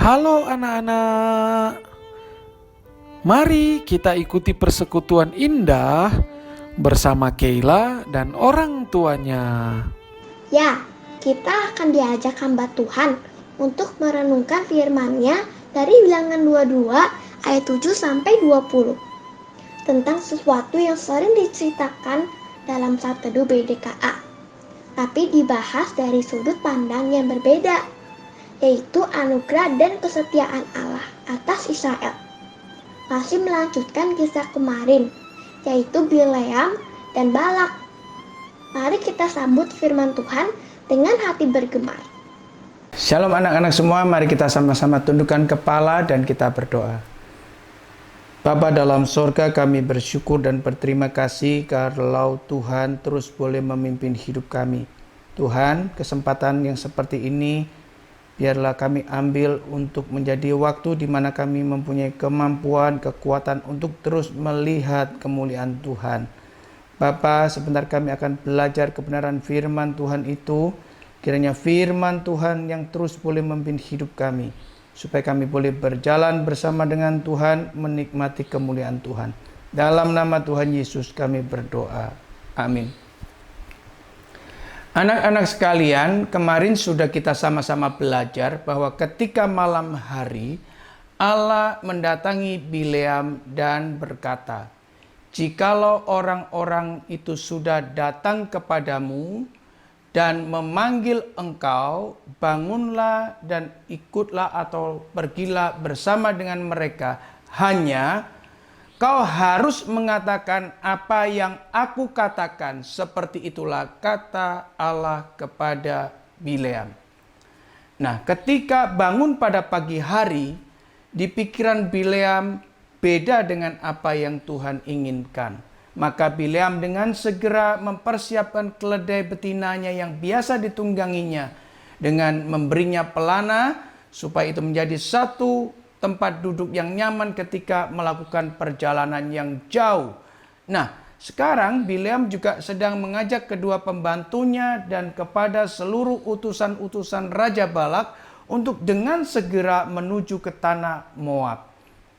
Halo anak-anak, mari kita ikuti persekutuan indah bersama Keila dan orang tuanya. Ya, kita akan diajak hamba Tuhan untuk merenungkan firman-Nya dari Bilangan 22 ayat 7 sampai 20 tentang sesuatu yang sering diceritakan dalam saat teduh BDKA, tapi dibahas dari sudut pandang yang berbeda, yaitu anugerah dan kesetiaan Allah atas Israel. Masih melanjutkan kisah kemarin, yaitu Bileam dan Balak. Mari kita sambut firman Tuhan dengan hati bergemar. Shalom anak-anak semua, mari kita sama-sama tundukkan kepala dan kita berdoa. Bapa dalam sorga, kami bersyukur dan berterima kasih kalau Tuhan terus boleh memimpin hidup kami. Tuhan, kesempatan yang seperti ini biarlah kami ambil untuk menjadi waktu di mana kami mempunyai kemampuan, kekuatan untuk terus melihat kemuliaan Tuhan. Bapa, sebentar kami akan belajar kebenaran firman Tuhan itu. Kiranya firman Tuhan yang terus boleh memimpin hidup kami, supaya kami boleh berjalan bersama dengan Tuhan, menikmati kemuliaan Tuhan. Dalam nama Tuhan Yesus kami berdoa. Amin. Anak-anak sekalian, kemarin sudah kita sama-sama belajar bahwa ketika malam hari Allah mendatangi Bileam dan berkata, "Jikalau orang-orang itu sudah datang kepadamu dan memanggil engkau, bangunlah dan ikutlah atau pergilah bersama dengan mereka. Hanya kau harus mengatakan apa yang aku katakan." Seperti itulah kata Allah kepada Bileam. Nah, ketika bangun pada pagi hari, di pikiran Bileam beda dengan apa yang Tuhan inginkan. Maka Bileam dengan segera mempersiapkan keledai betinanya yang biasa ditungganginya dengan memberinya pelana supaya itu menjadi satu tempat duduk yang nyaman ketika melakukan perjalanan yang jauh. Nah, sekarang Bileam juga sedang mengajak kedua pembantunya dan kepada seluruh utusan-utusan Raja Balak untuk dengan segera menuju ke tanah Moab.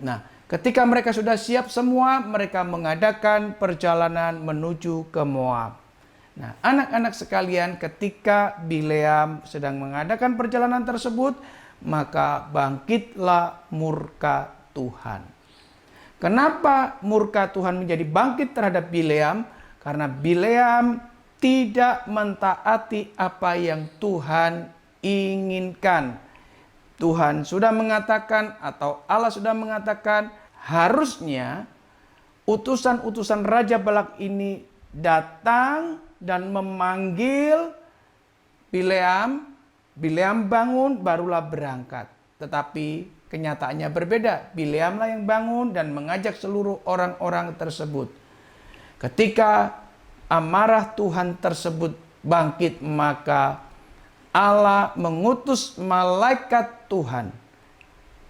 Nah, ketika mereka sudah siap semua, mereka mengadakan perjalanan menuju ke Moab. Nah, anak-anak sekalian, ketika Bileam sedang mengadakan perjalanan tersebut, maka bangkitlah murka Tuhan. Kenapa murka Tuhan menjadi bangkit terhadap Bileam? Karena Bileam tidak mentaati apa yang Tuhan inginkan. Tuhan sudah mengatakan atau Allah sudah mengatakan harusnya utusan-utusan Raja Balak ini datang dan memanggil Bileam. Bileam bangun barulah berangkat. Tetapi kenyataannya berbeda. Bileamlah yang bangun dan mengajak seluruh orang-orang tersebut. Ketika amarah Tuhan tersebut bangkit, maka Allah mengutus malaikat Tuhan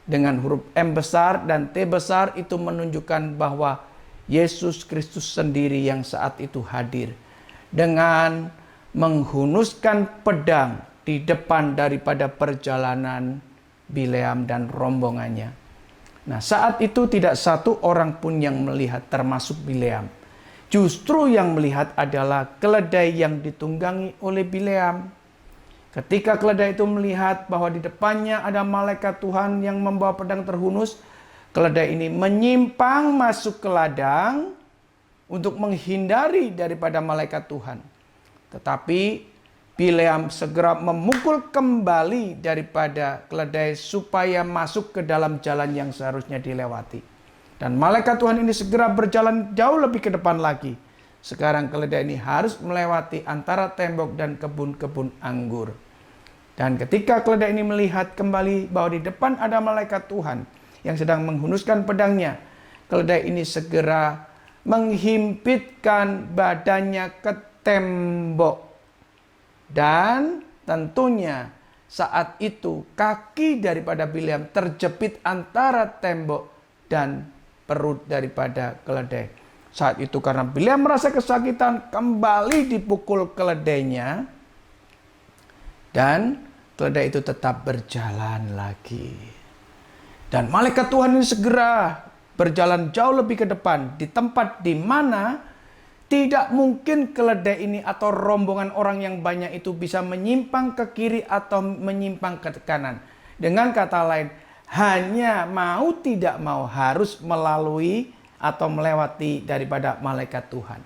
dengan huruf M besar dan T besar, itu menunjukkan bahwa Yesus Kristus sendiri yang saat itu hadir dengan menghunuskan pedang di depan daripada perjalanan Bileam dan rombongannya. Nah, saat itu tidak satu orang pun yang melihat, termasuk Bileam. Justru yang melihat adalah keledai yang ditunggangi oleh Bileam. Ketika keledai itu melihat bahwa di depannya ada malaikat Tuhan yang membawa pedang terhunus, keledai ini menyimpang masuk ke ladang untuk menghindari daripada malaikat Tuhan. Tetapi Bileam segera memukul kembali daripada keledai supaya masuk ke dalam jalan yang seharusnya dilewati. Dan malaikat Tuhan ini segera berjalan jauh lebih ke depan lagi. Sekarang keledai ini harus melewati antara tembok dan kebun-kebun anggur. Dan ketika keledai ini melihat kembali bahwa di depan ada malaikat Tuhan yang sedang menghunuskan pedangnya, keledai ini segera menghimpitkan badannya ke tembok. Dan tentunya saat itu kaki daripada Bileam terjepit antara tembok dan perut daripada keledai. Saat itu karena Bileam merasa kesakitan, kembali dipukul keledainya. Dan keledai itu tetap berjalan lagi. Dan malaikat Tuhan ini segera berjalan jauh lebih ke depan di tempat di mana tidak mungkin keledai ini atau rombongan orang yang banyak itu bisa menyimpang ke kiri atau menyimpang ke kanan. Dengan kata lain, hanya mau tidak mau harus melalui atau melewati daripada malaikat Tuhan.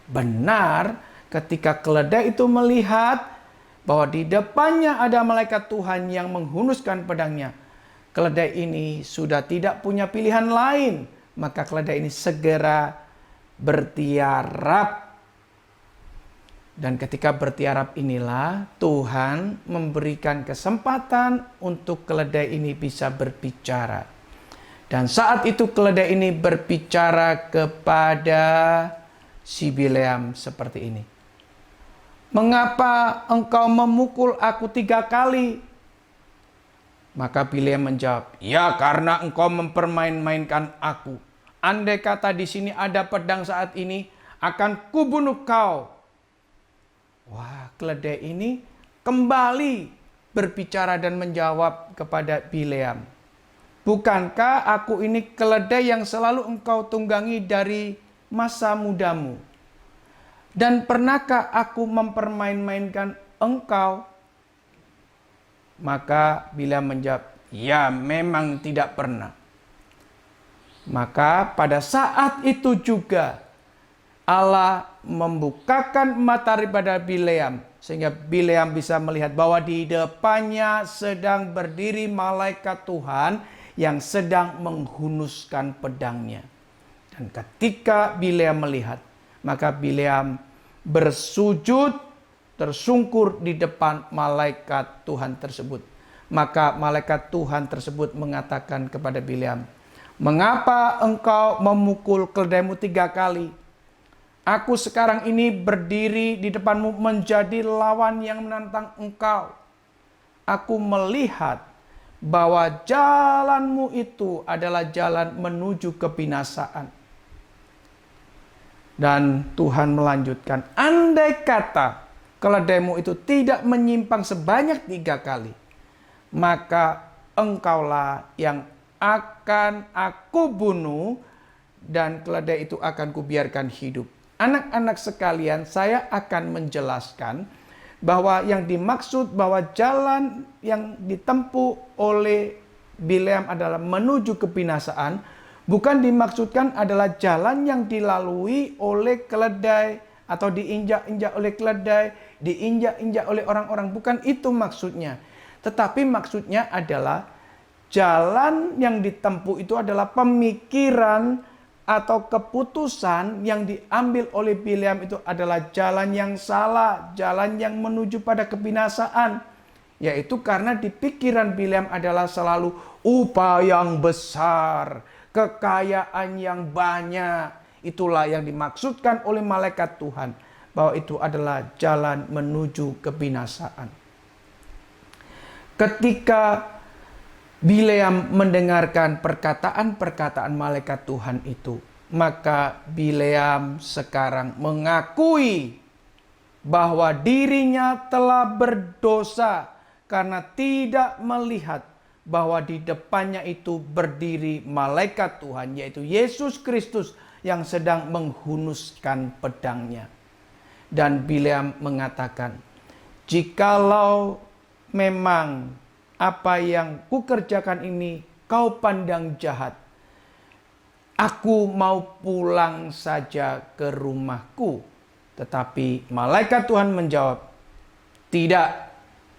Benar, ketika keledai itu melihat bahwa di depannya ada malaikat Tuhan yang menghunuskan pedangnya, keledai ini sudah tidak punya pilihan lain. Maka keledai ini segera bertiarap. Dan ketika bertiarap inilah Tuhan memberikan kesempatan untuk keledai ini bisa berbicara. Dan saat itu keledai ini berbicara kepada si Bileam seperti ini. Mengapa engkau memukul aku 3 kali? Maka Bileam menjawab, ya karena engkau mempermain-mainkan aku. Andai kata di sini ada pedang saat ini, akan kubunuh kau. Wah, keledai ini kembali berbicara dan menjawab kepada Bileam. Bukankah aku ini keledai yang selalu engkau tunggangi dari masa mudamu? Dan pernahkah aku mempermain-mainkan engkau? Maka Bileam menjawab, ya memang tidak pernah. Maka pada saat itu juga Allah membukakan mata daripada Bileam, sehingga Bileam bisa melihat bahwa di depannya sedang berdiri malaikat Tuhan yang sedang menghunuskan pedangnya. Dan ketika Bileam melihat, maka Bileam bersujud tersungkur di depan malaikat Tuhan tersebut. Maka malaikat Tuhan tersebut mengatakan kepada Bileam, mengapa engkau memukul keledaimu 3 kali? Aku sekarang ini berdiri di depanmu menjadi lawan yang menantang engkau. Aku melihat bahwa jalanmu itu adalah jalan menuju kebinasaan. Dan Tuhan melanjutkan, andai kata keledaimu itu tidak menyimpang sebanyak 3 kali, maka engkaulah yang akan aku bunuh dan keledai itu akan kubiarkan hidup. Anak-anak sekalian, saya akan menjelaskan bahwa yang dimaksud bahwa jalan yang ditempuh oleh Bileam adalah menuju kebinasaan, bukan dimaksudkan adalah jalan yang dilalui oleh keledai atau diinjak-injak oleh keledai, diinjak-injak oleh orang-orang. Bukan itu maksudnya. Tetapi maksudnya adalah jalan yang ditempuh itu adalah pemikiran atau keputusan yang diambil oleh Bileam itu adalah jalan yang salah, jalan yang menuju pada kebinasaan. Yaitu karena di pikiran Bileam adalah selalu upah yang besar, kekayaan yang banyak. Itulah yang dimaksudkan oleh malaikat Tuhan, bahwa itu adalah jalan menuju kebinasaan. Ketika Bileam mendengarkan perkataan-perkataan malaikat Tuhan itu, maka Bileam sekarang mengakui bahwa dirinya telah berdosa karena tidak melihat bahwa di depannya itu berdiri malaikat Tuhan, yaitu Yesus Kristus yang sedang menghunuskan pedangnya. Dan Bileam mengatakan, jikalau memang apa yang kukerjakan ini kau pandang jahat, aku mau pulang saja ke rumahku. Tetapi malaikat Tuhan menjawab, tidak,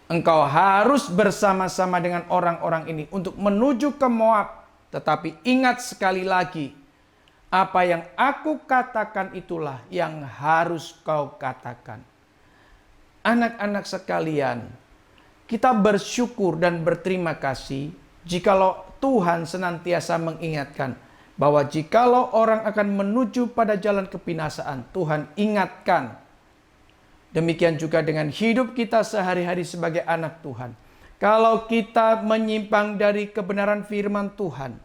engkau harus bersama-sama dengan orang-orang ini untuk menuju ke Moab. Tetapi ingat sekali lagi, apa yang aku katakan itulah yang harus kau katakan. Anak-anak sekalian, kita bersyukur dan berterima kasih jikalau Tuhan senantiasa mengingatkan bahwa jikalau orang akan menuju pada jalan kebinasaan, Tuhan ingatkan. Demikian juga dengan hidup kita sehari-hari sebagai anak Tuhan. Kalau kita menyimpang dari kebenaran firman Tuhan,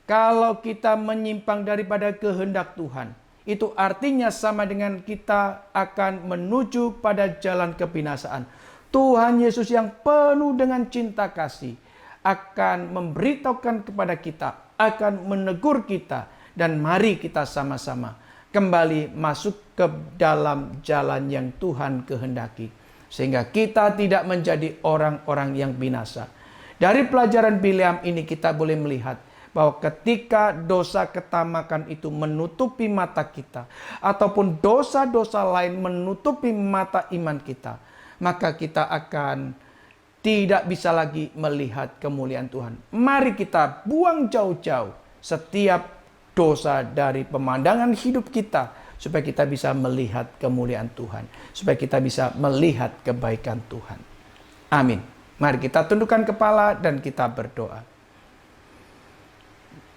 kalau kita menyimpang daripada kehendak Tuhan, itu artinya sama dengan kita akan menuju pada jalan kebinasaan. Tuhan Yesus yang penuh dengan cinta kasih akan memberitahukan kepada kita, akan menegur kita, dan mari kita sama-sama kembali masuk ke dalam jalan yang Tuhan kehendaki, sehingga kita tidak menjadi orang-orang yang binasa. Dari pelajaran Bileam ini kita boleh melihat bahwa ketika dosa ketamakan itu menutupi mata kita, ataupun dosa-dosa lain menutupi mata iman kita, maka kita akan tidak bisa lagi melihat kemuliaan Tuhan. Mari kita buang jauh-jauh setiap dosa dari pemandangan hidup kita, supaya kita bisa melihat kemuliaan Tuhan, supaya kita bisa melihat kebaikan Tuhan. Amin. Mari kita tundukkan kepala dan kita berdoa.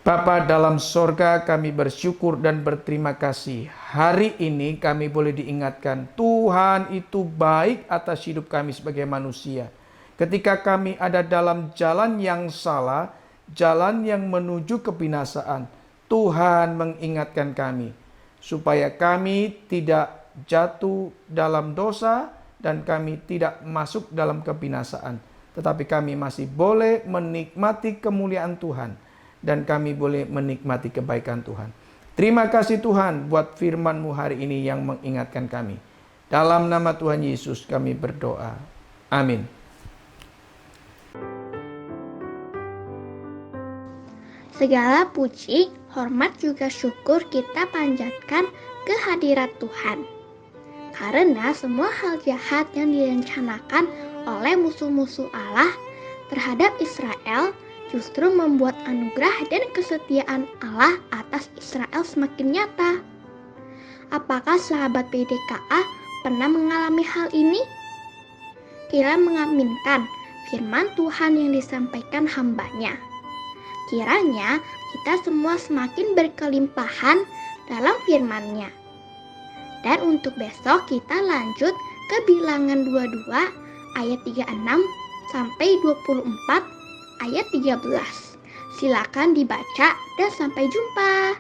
Bapa dalam sorga, kami bersyukur dan berterima kasih. Hari ini kami boleh diingatkan, Tuhan itu baik atas hidup kami sebagai manusia. Ketika kami ada dalam jalan yang salah, jalan yang menuju kebinasaan, Tuhan mengingatkan kami, supaya kami tidak jatuh dalam dosa dan kami tidak masuk dalam kebinasaan. Tetapi kami masih boleh menikmati kemuliaan Tuhan. Dan kami boleh menikmati kebaikan Tuhan. Terima kasih Tuhan buat firman-Mu hari ini yang mengingatkan kami. Dalam nama Tuhan Yesus kami berdoa. Amin. Segala puji, hormat juga syukur kita panjatkan ke hadirat Tuhan. Karena semua hal jahat yang direncanakan oleh musuh-musuh Allah terhadap Israel justru membuat anugerah dan kesetiaan Allah atas Israel semakin nyata. Apakah sahabat PDKA pernah mengalami hal ini? Kita mengaminkan firman Tuhan yang disampaikan hamba-Nya. Kiranya kita semua semakin berkelimpahan dalam firman-Nya. Dan untuk besok kita lanjut ke Bilangan 22 ayat 36 sampai 24 ayat 13. Silakan dibaca dan sampai jumpa.